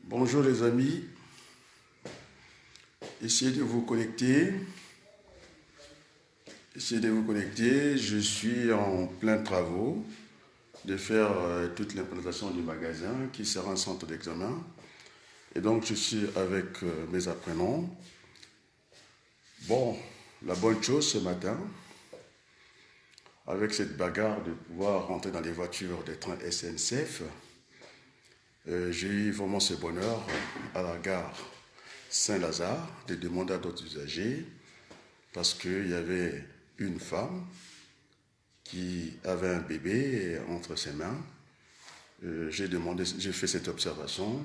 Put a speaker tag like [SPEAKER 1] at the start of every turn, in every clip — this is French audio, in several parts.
[SPEAKER 1] Bonjour les amis, essayez de vous connecter. Je suis en plein travaux de faire toute l'implantation du magasin qui sera un centre d'examen. Et donc je suis avec mes apprenants. Bon, la bonne chose ce matin, avec cette bagarre de pouvoir rentrer dans les voitures des trains SNCF, j'ai eu vraiment ce bonheur à la gare Saint-Lazare de demander à d'autres usagers parce qu'il y avait une femme qui avait un bébé entre ses mains. J'ai fait cette observation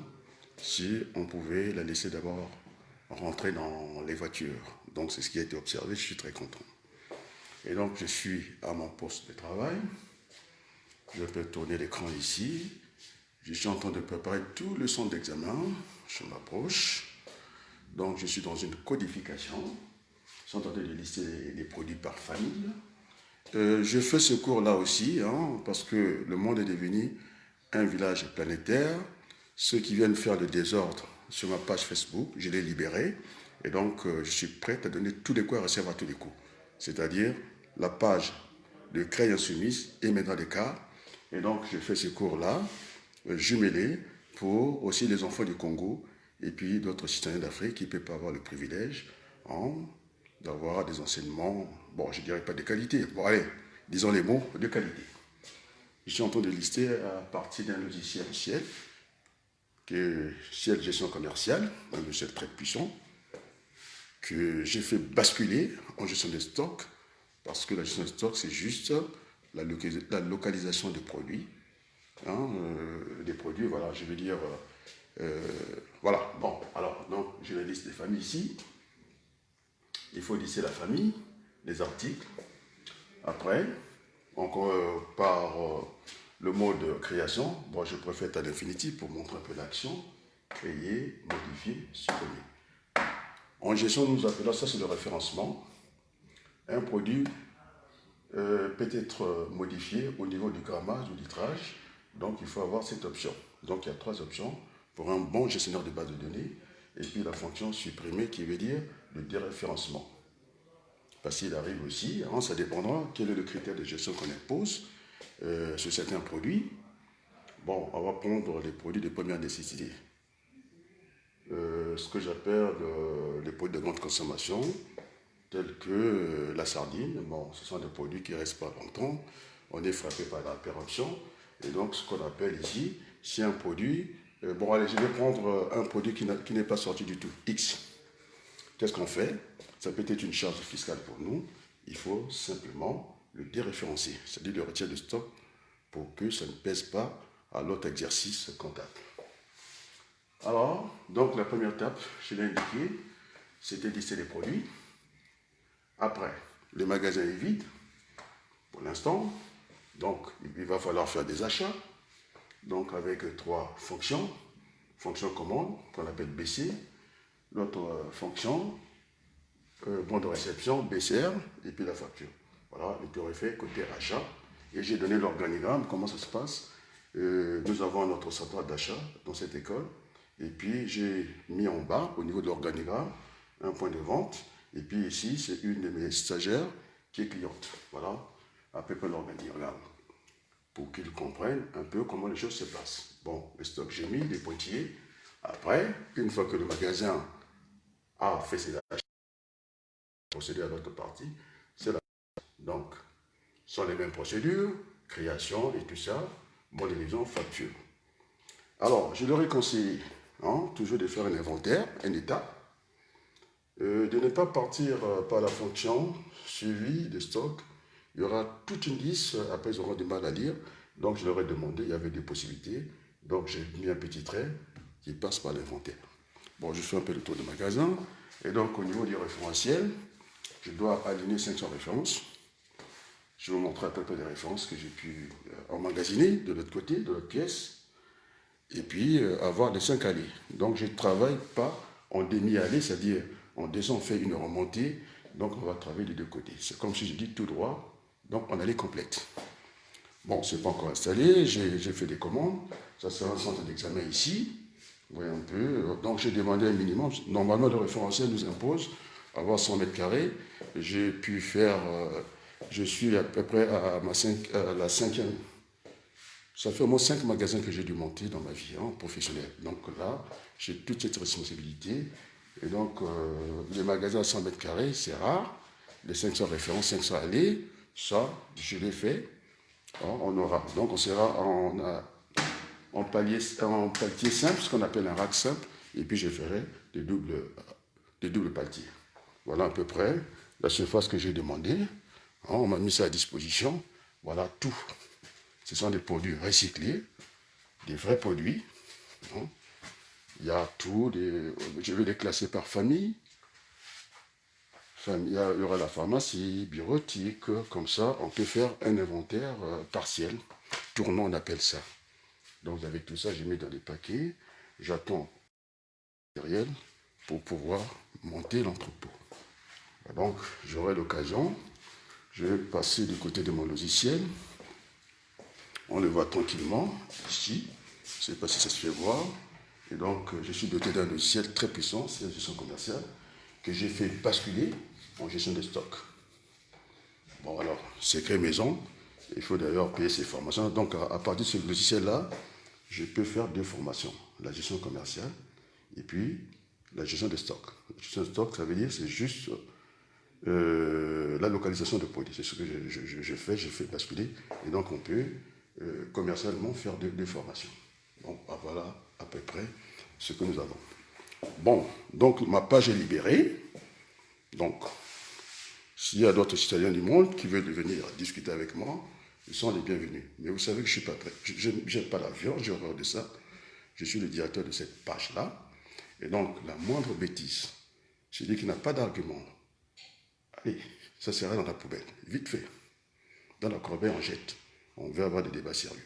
[SPEAKER 1] si on pouvait la laisser d'abord rentrer dans les voitures. Donc c'est ce qui a été observé, je suis très content. Et donc je suis à mon poste de travail. Je peux tourner l'écran ici. Je suis en train de préparer tout le centre d'examen. Je m'approche. Donc je suis dans une codification. Je suis en train de lister les produits par famille. Je fais ce cours-là aussi, parce que le monde est devenu un village planétaire. Ceux qui viennent faire le désordre sur ma page Facebook, je l'ai libéré. Et donc, je suis prêt à donner tous les coups et à recevoir tous les coups. C'est-à-dire, la page de Créer Insoumise et maintenant des cas. Et donc, je fais ce cours-là, jumelé, pour aussi les enfants du Congo et puis d'autres citoyens d'Afrique qui ne peuvent pas avoir le privilège d'avoir des enseignements, bon, je ne dirais pas de qualité, bon allez, disons les mots, de qualité. Je suis en train de lister à partir d'un logiciel Ciel, qui est Ciel Gestion Commerciale, un logiciel très puissant, que j'ai fait basculer en gestion de stock, parce que la gestion de stock, c'est juste la localisation des produits. Des produits, voilà, je veux dire, voilà, bon, alors, donc, j'ai la liste des familles ici. Il faut lister la famille, les articles. Après, encore par le mode création, bon, je préfère à l'infinitif pour montrer un peu l'action. Créer, modifier, supprimer. En gestion, nous appelons ça, c'est le référencement. Un produit peut être modifié au niveau du grammage ou du litrage. Donc, il faut avoir cette option. Donc, il y a 3 options pour un bon gestionnaire de base de données. Et puis, la fonction supprimer qui veut dire le déréférencement. Parce qu'il arrive aussi, ça dépendra quel est le critère de gestion qu'on impose sur certains produits. Bon, on va prendre les produits de première nécessité. Ce que j'appelle les produits de grande consommation, tels que la sardine. Bon, ce sont des produits qui ne restent pas longtemps. On est frappé par la péremption. Et donc, ce qu'on appelle ici, c'est un produit... bon, allez, je vais prendre un produit qui n'est pas sorti du tout, X. Qu'est-ce qu'on fait? Ça peut être une charge fiscale pour nous. Il faut simplement le déréférencer, c'est-à-dire le retirer de stock pour que ça ne pèse pas à l'autre exercice comptable. Alors, donc la première étape, je l'ai indiqué, c'était de lister les produits. Après, le magasin est vide pour l'instant, donc il va falloir faire des achats. Donc avec 3 fonctions. Fonction commande, qu'on appelle BC. L'autre fonction, bon de réception, BCR, et puis la facture. Voilà, le tour est fait côté achat. Et j'ai donné l'organigramme, comment ça se passe. Nous avons notre centre d'achat dans cette école. Et puis j'ai mis en bas, au niveau de l'organigramme, un point de vente. Et puis ici, c'est une de mes stagiaires qui est cliente. Voilà, à peu près l'organigramme. Pour qu'ils comprennent un peu comment les choses se passent. Bon, le stock, j'ai mis des pointillés. Après, une fois que le magasin a fait ses achats, procéder à l'autre partie, c'est la... Donc, ce sont les mêmes procédures, création et tout ça, modélisation, facture. Alors, je leur ai conseillé, toujours de faire un inventaire, un état, de ne pas partir par la fonction suivi de stock. Il y aura toute une liste, après ils auront du mal à lire, donc je leur ai demandé, il y avait des possibilités, donc j'ai mis un petit trait qui passe par l'inventaire. Bon, je fais un peu le tour du magasin, et donc au niveau du référentiel, je dois aligner 500 références. Je vais vous montrer un peu des références que j'ai pu emmagasiner de l'autre côté, de l'autre pièce, et puis avoir des 5 allées. Donc je ne travaille pas en demi-allée, c'est-à-dire en descend, on fait une remontée, donc on va travailler des 2 côtés. C'est comme si je dis tout droit, donc en allée complète. Bon, ce n'est pas encore installé, j'ai fait des commandes, ça sera un centre d'examen ici, Vous voyez un peu. Donc j'ai demandé un minimum. Normalement, le référentiel nous impose avoir 100 mètres carrés. J'ai pu faire, je suis à peu près à la cinquième. Ça fait au moins 5 magasins que j'ai dû monter dans ma vie professionnelle. Donc là, j'ai toute cette responsabilité. Et donc, les magasins à 100 mètres carrés, c'est rare. Les 500 références, 500 allées, ça, je l'ai fait. On aura. Donc, on sera en palier simple, ce qu'on appelle un rack simple. Et puis, je ferai des doubles paliers. Voilà à peu près la surface que j'ai demandé. On m'a mis ça à disposition. Voilà tout. Ce sont des produits recyclés, des vrais produits. Il y a tout, je vais les classer par famille. Il y aura la pharmacie, bureautique, comme ça, on peut faire un inventaire partiel. Tournant, on appelle ça. Donc avec tout ça, j'ai mis dans des paquets. J'attends le matériel pour pouvoir monter l'entrepôt. Donc j'aurai l'occasion. Je vais passer du côté de mon logiciel. On le voit tranquillement ici. Je ne sais pas si ça se fait voir. Et donc, je suis doté d'un logiciel très puissant, c'est la gestion commerciale, que j'ai fait basculer en gestion de stock. Bon, alors, secret maison. Il faut d'ailleurs payer ces formations. Donc, à partir de ce logiciel-là, je peux faire 2 formations. La gestion commerciale et puis la gestion de stock. La gestion de stock, ça veut dire c'est juste la localisation de produits. C'est ce que je fais basculer. Et donc, on peut commercialement faire 2 formations. Donc, voilà à peu près ce que nous avons. Bon, donc ma page est libérée. Donc, s'il y a d'autres citoyens du monde qui veulent venir discuter avec moi, ils sont les bienvenus. Mais vous savez que je suis pas très... Je n'aime pas la violence, j'ai horreur de ça. Je suis le directeur de cette page-là. Et donc, la moindre bêtise, celui qui n'a pas d'argument, allez, ça sera dans la poubelle, vite fait. Dans la corbeille, on jette. On veut avoir des débats sérieux.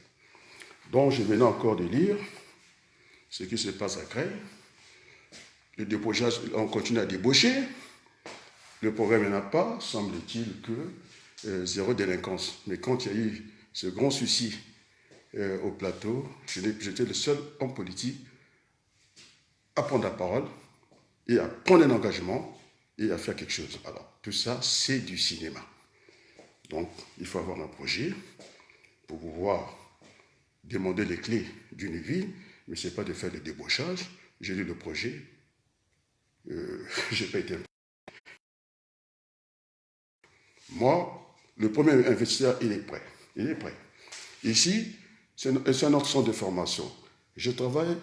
[SPEAKER 1] Donc, je venais encore de lire ce qui se passe à Creil. Le débauchage, on continue à débaucher. Le problème, il n'y en a pas, semble-t-il que zéro délinquance. Mais quand il y a eu ce grand souci au plateau, j'étais le seul homme politique à prendre la parole et à prendre un engagement et à faire quelque chose. Alors, tout ça, c'est du cinéma. Donc, il faut avoir un projet pour pouvoir demander les clés d'une ville, mais ce n'est pas de faire le débauchage. J'ai lu le projet, je n'ai pas été... Moi, le premier investisseur, il est prêt. Il est prêt. Ici, c'est un autre centre de formation. Je travaille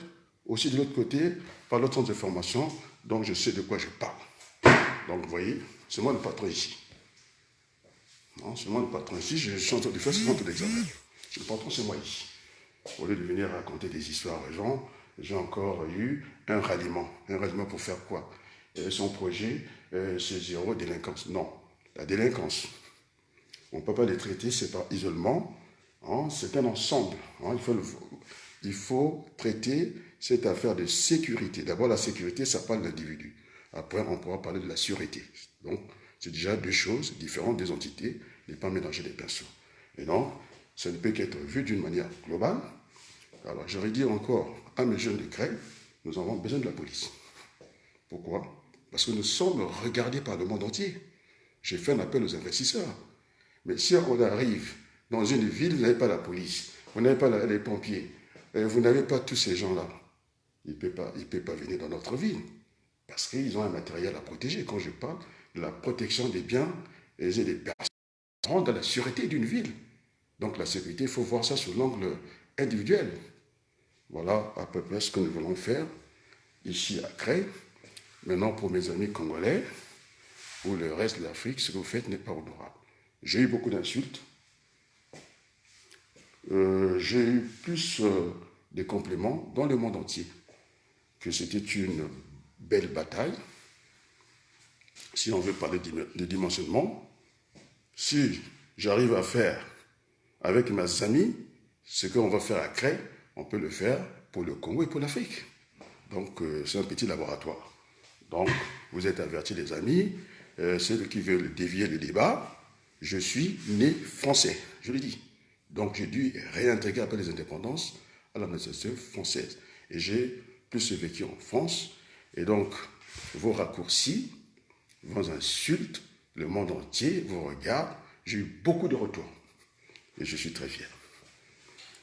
[SPEAKER 1] aussi de l'autre côté par l'autre centre de formation, donc je sais de quoi je parle. Donc, vous voyez, c'est moi le patron ici. Non, c'est moi le patron ici, je suis en train de faire ce centre d'examen. Le patron, c'est moi ici. Au lieu de venir raconter des histoires aux gens, j'ai encore eu un ralliement. Un ralliement pour faire quoi? Son projet, c'est zéro délinquance. Non, la délinquance, on ne peut pas les traiter, c'est par isolement. C'est un ensemble. Il faut traiter cette affaire de sécurité. D'abord, la sécurité, ça parle de l'individu. Après, on pourra parler de la sûreté. Donc, c'est déjà 2 choses différentes des entités, ne pas mélanger les pinceaux. Et donc, ça ne peut qu'être vu d'une manière globale. Alors, j'aurais dit encore à mes jeunes de Creil, nous avons besoin de la police. Pourquoi? Parce que nous sommes regardés par le monde entier. J'ai fait un appel aux investisseurs. Mais si on arrive dans une ville, vous n'avez pas la police, vous n'avez pas les pompiers, vous n'avez pas tous ces gens-là, ils ne peuvent pas venir dans notre ville. Parce qu'ils ont un matériel à protéger. Quand je parle de la protection des biens et des personnes, dans la sûreté d'une ville. Donc la sécurité, il faut voir ça sous l'angle individuel. Voilà à peu près ce que nous voulons faire ici à Creil. Maintenant, pour mes amis congolais, pour le reste de l'Afrique, ce que vous faites n'est pas honorable. J'ai eu beaucoup d'insultes. J'ai eu plus de compliments dans le monde entier, que c'était une belle bataille. Si on veut parler de dimensionnement, si j'arrive à faire avec mes amis ce qu'on va faire à Creil, on peut le faire pour le Congo et pour l'Afrique. Donc, c'est un petit laboratoire. Donc, vous êtes avertis, les amis. Ceux qui veulent dévier le débat, je suis né français, je le dis. Donc, j'ai dû réintégrer après les indépendances à la nation française. Et j'ai plus j'ai vécu en France. Et donc, vos raccourcis, vos insultes, le monde entier vous regarde. J'ai eu beaucoup de retours. Et je suis très fier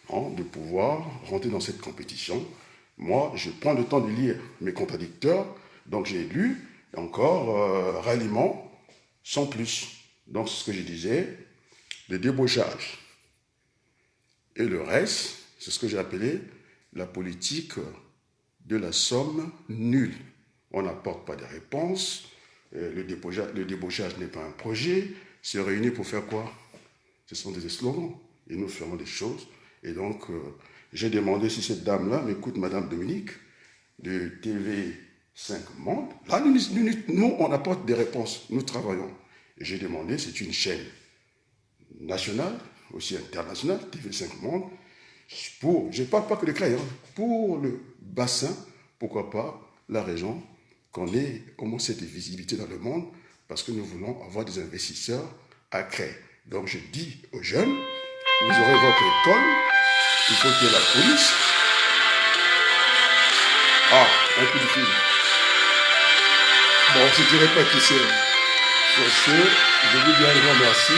[SPEAKER 1] de pouvoir rentrer dans cette compétition. Moi, je prends le temps de lire mes contradicteurs. Donc, j'ai lu encore ralliement, sans plus. Donc, c'est ce que je disais, le débauchage. Et le reste, c'est ce que j'ai appelé la politique de la somme nulle. On n'apporte pas de réponse. Le débauchage n'est pas un projet. Se réunir pour faire quoi? Ce sont des slogans. Et nous ferons des choses. Et donc, j'ai demandé si cette dame-là m'écoute, Madame Dominique, de TV5 Monde. Là, nous, on apporte des réponses. Nous travaillons. Et j'ai demandé, c'est une chaîne nationale, aussi internationale, TV5 Monde, je ne parle pas que de Crayon, pour le bassin, pourquoi pas la région, qu'on ait au moins cette visibilité dans le monde, parce que nous voulons avoir des investisseurs à créer. Donc je dis aux jeunes, vous aurez votre école, il faut qu'il y ait la police. Ah, un coup de fil. Bon, je ne dirais pas qui c'est. Sur ce, je vous dis un grand merci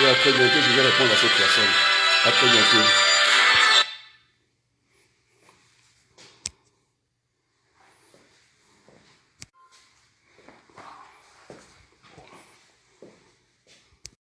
[SPEAKER 1] et à très bientôt, je vais répondre à cette personne. À très bientôt.